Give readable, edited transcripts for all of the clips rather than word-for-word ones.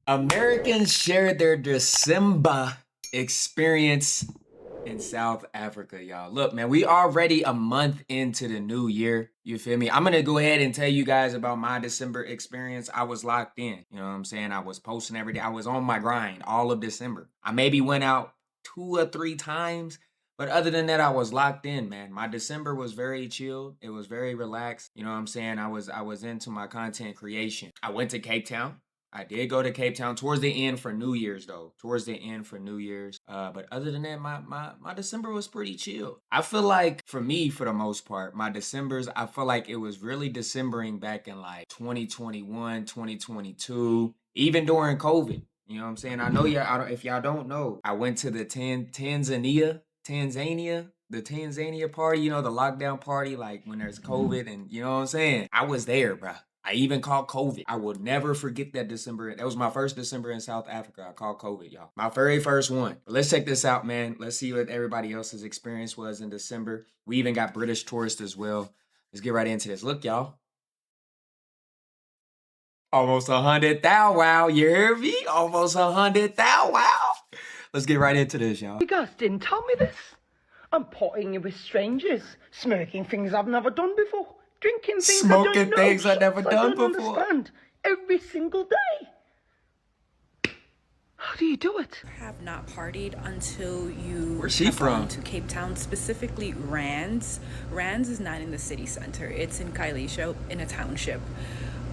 Americans shared their Dezemba experience in South Africa, y'all. Look, man, we already a month into the new year. You feel me? I'm gonna go ahead and tell you guys about my December experience. I was locked in. You know what I'm saying? I was posting every day. I was on my grind all of December. I maybe went out 2 or 3 times, but other than that, I was locked in, man. My December was very chill. It was very relaxed. You know what I'm saying? I was into my content creation. I went to Cape Town. I did go to Cape Town towards the end for New Year's though. Towards the end for New Year's. But other than that, my December was pretty chill. I feel like for me, for the most part, my Decembers, I feel like it was really Decembering back in like 2021, 2022, even during COVID. You know what I'm saying? I know y'all. If y'all don't know, I went to the Tanzania, the Tanzania party. You know, the lockdown party, like when there's COVID, and you know what I'm saying. I was there, bruh. I even caught COVID. I will never forget that December. That was my first December in South Africa. I caught COVID, y'all. My very first one. But let's check this out, man. Let's see what everybody else's experience was in December. We even got British tourists as well. Let's get right into this. Look, y'all. Almost 100 thou wow. You hear me? Almost 100 thou wow. Let's get right into this, y'all. You guys didn't tell me this. I'm potting with strangers, smoking things I've never done before, drinking things I Smoking don't know, things I never shots done I don't before. understand every single day. How do you do it? Have not partied until you Where's she have from? gone to Cape Town, specifically Rands. Rands is not in the city center. It's in Kailicho, in a township.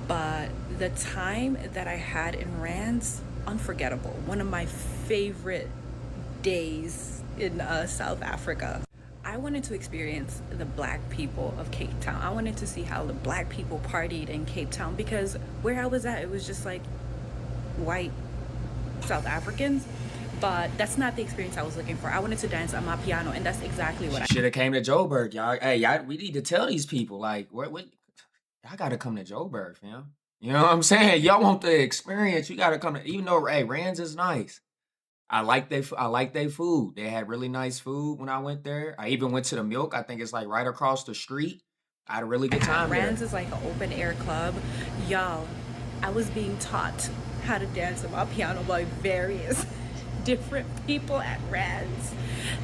But the time that I had in Rands, unforgettable. One of my favorite days in South Africa. I wanted to experience the black people of Cape Town. I wanted to see how the black people partied in Cape Town, because where I was at, it was just like white South Africans. But that's not the experience I was looking for. I wanted to dance on my piano, and that's exactly what I Should have came to Joburg, y'all. Hey, y'all, we need to tell these people, like, what y'all gotta come to Joburg, fam. You know what I'm saying? Y'all want the experience, you gotta come to, even though, hey, Rand's is nice. I like their food. They had really nice food when I went there. I even went to the Milk. I think it's like right across the street. I had a really good time there. Rands is like an open air club. Y'all, I was being taught how to dance on my piano by various different people at Rands.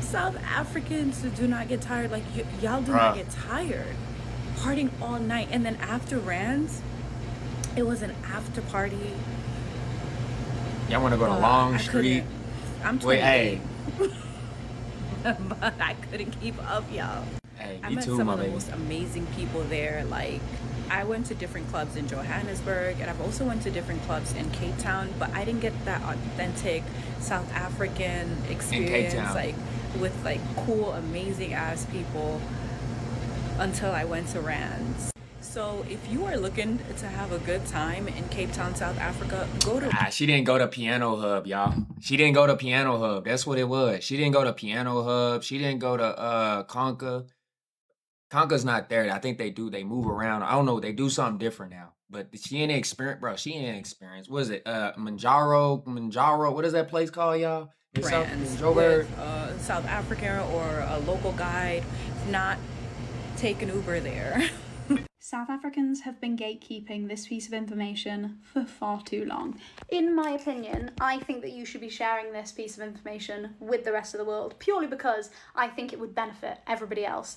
South Africans do not get tired. Like, y'all do not get tired. Partying all night. And then after Rands, it was an after party. Y'all want to go to Long Street? I'm 28. Wait, hey. But I couldn't keep up, y'all. Hey, I me met too, some my of the baby. most amazing people there. Like, I went to different clubs in Johannesburg, and I've also went to different clubs in Cape Town, but I didn't get that authentic South African experience, like with like cool, amazing ass people, until I went to Rands. So if you are looking to have a good time in Cape Town, South Africa, go to... She didn't go to Piano Hub, y'all. She didn't go to Piano Hub. That's what it was. She didn't go to Piano Hub. She didn't go to Conca. Conca's not there. I think they do. They move around. I don't know. They do something different now. But she ain't experience, bro. She ain't experience. What is it? Manjaro. What is that place called, y'all? In Brands Joburg? with a South African or a local guide. Not take an Uber there. South Africans have been gatekeeping this piece of information for far too long. In my opinion, I think that you should be sharing this piece of information with the rest of the world, purely because I think it would benefit everybody else.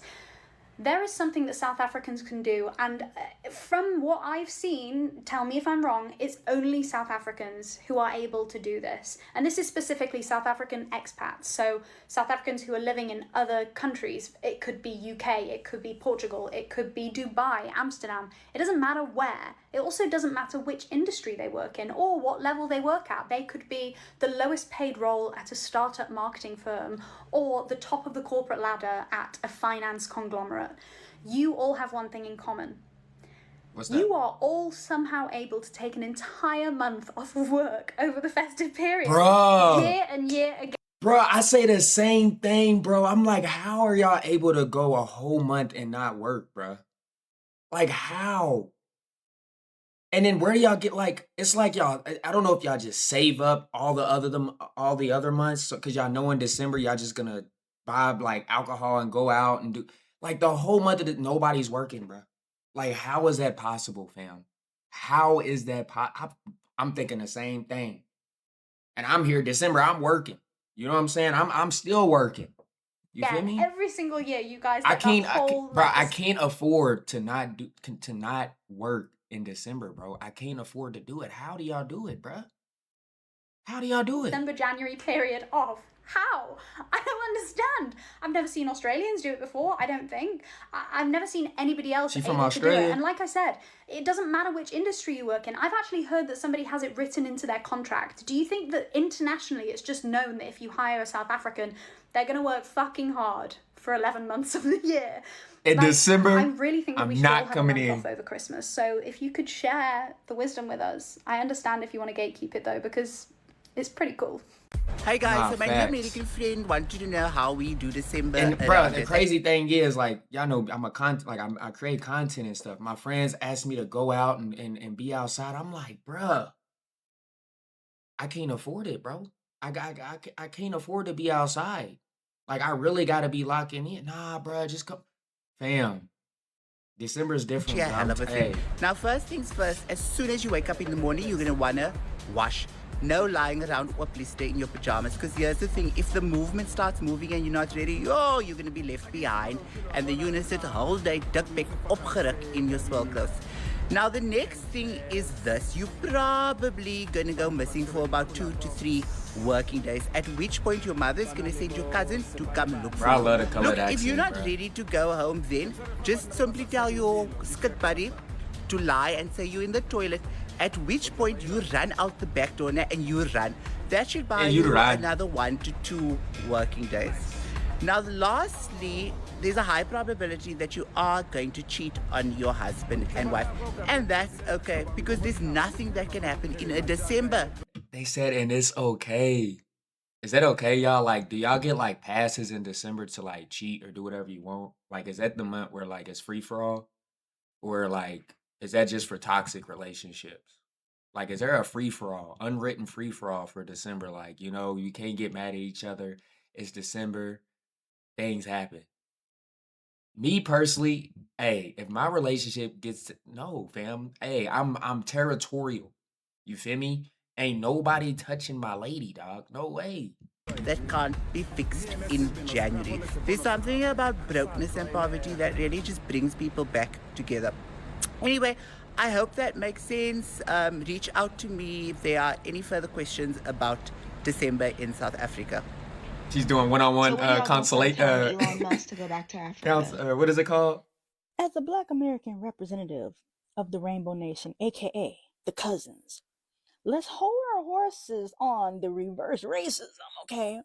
There is something that South Africans can do, and from what I've seen, tell me if I'm wrong, it's only South Africans who are able to do this. And this is specifically South African expats, so South Africans who are living in other countries. It could be UK, it could be Portugal, it could be Dubai, Amsterdam. It doesn't matter where. It also doesn't matter which industry they work in or what level they work at. They could be the lowest paid role at a startup marketing firm or the top of the corporate ladder at a finance conglomerate. You all have one thing in common. What's that? You are all somehow able to take an entire month off of work over the festive period. Bro. Year and year again. Bro, I say the same thing, bro. I'm like, how are y'all able to go a whole month and not work, bro? Like, how? And then where do y'all get, like, it's like y'all, I don't know if y'all just save up all the other months, so, cause y'all know in December y'all just gonna buy like alcohol and go out and do like the whole month of nobody's working, bro. Like, how is that possible, fam? How is that I'm thinking the same thing. And I'm here December, I'm working. You know what I'm saying? I'm still working. You feel me? Every single year, you guys I get that can't, whole bro. like I this can't afford to not work in December, bro. I can't afford to do it. How do y'all do it, bro? How do y'all do it? December January period off. How? I don't understand. I've never seen Australians do it before. I don't think. I've never seen anybody else She from able to do Australia? it. And like I said, it doesn't matter which industry you work in. I've actually heard that somebody has it written into their contract. Do you think that internationally it's just known that if you hire a South African, they're going to work fucking hard for 11 months of the year? In December, I really think that we I'm should all not have coming a month in. off over Christmas. So if you could share the wisdom with us, I understand if you want to gatekeep it though, because it's pretty cool. Hey guys, Nah, so my facts. American friend wanted to know how we do December. And bro, around the us. crazy thing is, like, y'all know I'm I create content and stuff. My friends ask me to go out and be outside. I'm like, bruh, I can't afford it, bro. I can't afford to be outside. Like, I really gotta be locking in. Nah, bruh, just come. Fam, December is different, Yeah, bro. hell of a Hey, thing. Now, first things first, as soon as you wake up in the morning, you're gonna wanna wash. No lying around or blister in your pajamas. Because here's the thing: if the movement starts moving and you're not ready, you're gonna be left behind, and then you're gonna sit the whole day dikbek opgeruk in your swell clothes. Now, the next thing is this: you're probably gonna go missing for about 2 to 3 working days. At which point, your mother's gonna send your cousins to come look for bro, I you. love the colored Look, accent, if you're not bro. ready to go home, then just simply tell your skit buddy to lie and say you're in the toilet, at which point you run out the back door and you run. That should buy And you you run. another 1 to 2 working days. Now, lastly, there's a high probability that you are going to cheat on your husband and wife. And that's okay, because there's nothing that can happen in a December. They said, and it's okay. Is that okay, y'all? Like, do y'all get like passes in December to like cheat or do whatever you want? Like, is that the month where like it's free for all? Or like, is that just for toxic relationships? Like, is there a free for all, unwritten free for all for December? Like, you know, you can't get mad at each other. It's December, things happen. Me personally, hey, if my relationship gets no, fam, hey, I'm territorial. You feel me? Ain't nobody touching my lady, dog. No way. That can't be fixed in January. There's something about brokenness and poverty that really just brings people back together. Anyway, I hope that makes sense. Reach out to me if there are any further questions about December in South Africa. She's doing one-on-one consulate. Elon Musk to go back to Africa. What is it called? As a Black American representative of the Rainbow Nation, aka the Cousins, let's hold our horses on the reverse racism, okay?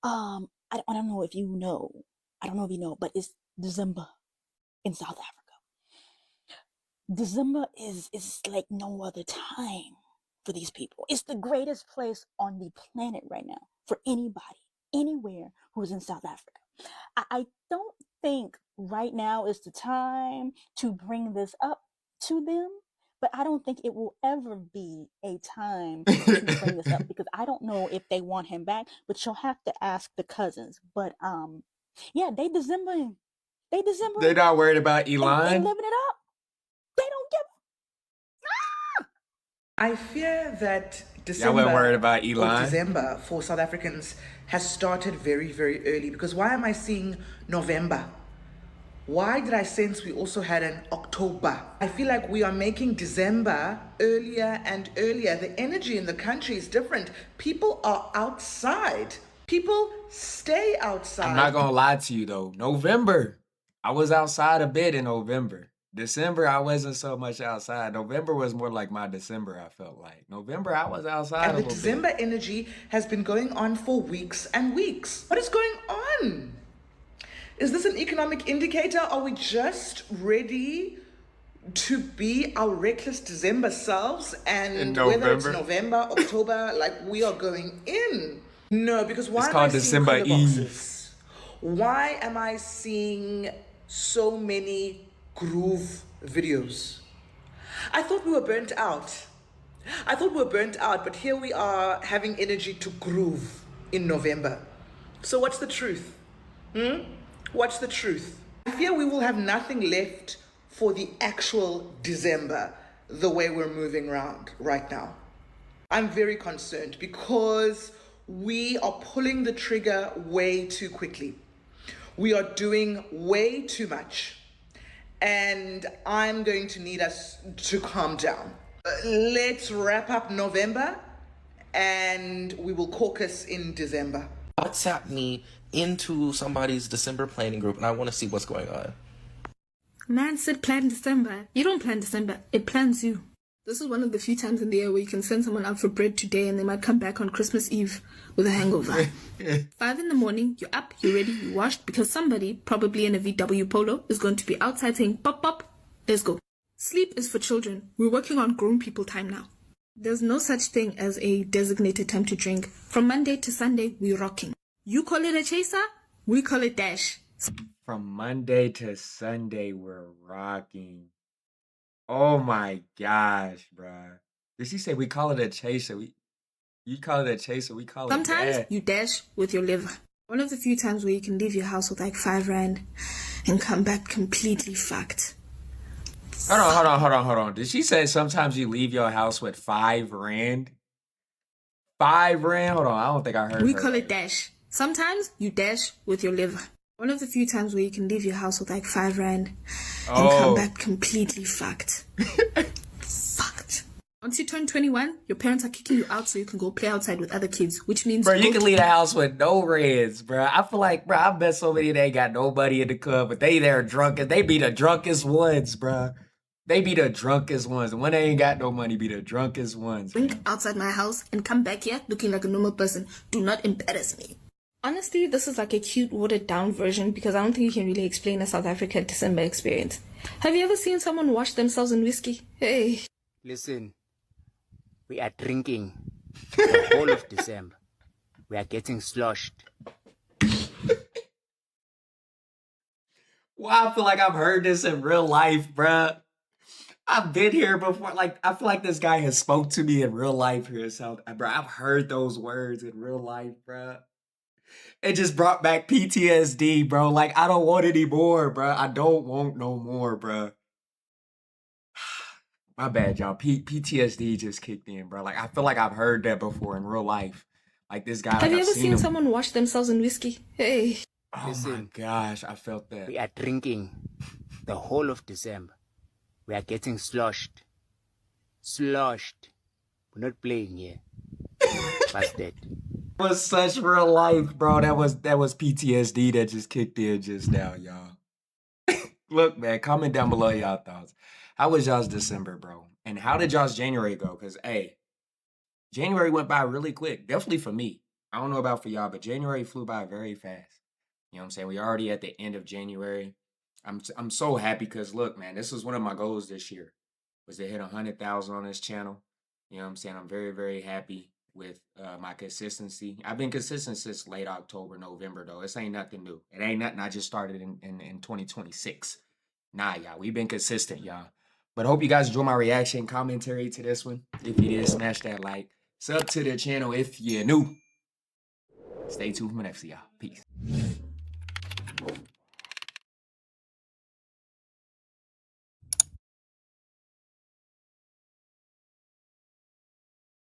I don't know if you know. I don't know if you know, but it's Dezemba in South Africa. December is like no other time for these people. It's the greatest place on the planet right now for anybody, anywhere who's in South Africa. I don't think right now is the time to bring this up to them, but I don't think it will ever be a time to bring this up because I don't know if they want him back, but you'll have to ask the cousins. But yeah, they December. They're not worried about They Elon. living it up. They don't give. I fear that Y'all weren't worried about or Elon. December for South Africans has started very, very early. Because why am I seeing November? Why did I sense we also had an October? I feel like we are making December earlier and earlier. The energy in the country is different. People are outside. People stay outside. I'm not gonna lie to you though. November, I was outside a bit in November. December, I wasn't so much outside. November was more like my December, I felt like. November, I was outside And a the little December bit. energy has been going on for weeks and weeks. What is going on? Is this an economic indicator? Are we just ready to be our reckless December selves? And In whether it's November? November, October, like we are going in. No, because why It's am I called seeing December color Eve. boxes? Why am I seeing so many groove videos? I thought we were burnt out. But here we are having energy to groove in November. So what's the truth? What's the truth? I fear we will have nothing left for the actual December. the way we're moving around right now. I'm very concerned because we are pulling the trigger way too quickly. We are doing way too much. And I'm going to need us to calm down. Let's wrap up November and we will caucus in December. WhatsApp me into somebody's December planning group and I want to see what's going on. Man said plan December. You don't plan December, it plans you. This is one of the few times in the year where you can send someone out for bread today and they might come back on Christmas Eve with a hangover. 5 in the morning, you're up, you're ready, you washed, because somebody, probably in a VW Polo, is going to be outside saying, pop, pop, let's go. Sleep is for children. We're working on grown people time now. There's no such thing as a designated time to drink. From Monday to Sunday, we're rocking. You call it a chaser, we call it dash. From Monday to Sunday, we're rocking. Oh my gosh, bruh. Did she say we call it a chaser? You call it a chaser, we call it Sometimes dash. you dash with your liver. One of the few times where you can leave your house with like 5 rand and come back completely fucked. Hold on. Did she say sometimes you leave your house with 5 rand? 5 rand? Hold on, I don't think I heard We her call right. it dash. Sometimes you dash with your liver. One of the few times where you can leave your house with like 5 rand and come back completely fucked. Fucked. Once you turn 21, your parents are kicking you out so you can go play outside with other kids, which means... Bro, you can leave the house with no reds, bro. I feel like, bro, I've met so many that ain't got nobody in the club, but they there drunk, and they be the drunkest ones, bro. They be the drunkest ones. And when they ain't got no money, be the drunkest ones. Drink outside my house and come back here looking like a normal person. Do not embarrass me. Honestly, this is like a cute, watered-down version because I don't think you can really explain a South African December experience. Have you ever seen someone wash themselves in whiskey? Hey. Listen, we are drinking the whole of December. We are getting sloshed. Well, I feel like I've heard this in real life, bruh. I've been here before. Like, I feel like this guy has spoke to me in real life here in South. Bro, I've heard those words in real life, bruh. It just brought back PTSD, bro. Like, I don't want any more, bruh. I don't want no more, bruh. My bad, y'all. PTSD just kicked in, bro. Like, I feel like I've heard that before in real life. Like, this guy, Have like, you I've ever seen seen him. someone wash themselves in whiskey? Hey. Oh my Listen. gosh, I felt that. We are drinking the whole of December. We are getting sloshed. Sloshed. We're not playing here. Busted. Was such real life, bro. That was PTSD that just kicked in just now, y'all. Look, man, comment down below y'all thoughts. How was y'all's December, bro? And how did y'all's January go? Because, hey, January went by really quick. Definitely for me. I don't know about for y'all, but January flew by very fast. You know what I'm saying? We already at the end of January. I'm so happy because, look, man, this was one of my goals this year, was to hit 100,000 on this channel. You know what I'm saying? I'm very, very happy with my consistency. I've been consistent since late October, November, though. This ain't nothing new. It ain't nothing I just started in 2026. Nah, y'all. We've been consistent, y'all. But I hope you guys enjoy my reaction commentary to this one. If you did, smash that like. Sub to the channel if you're new. Stay tuned for my next, y'all. Peace.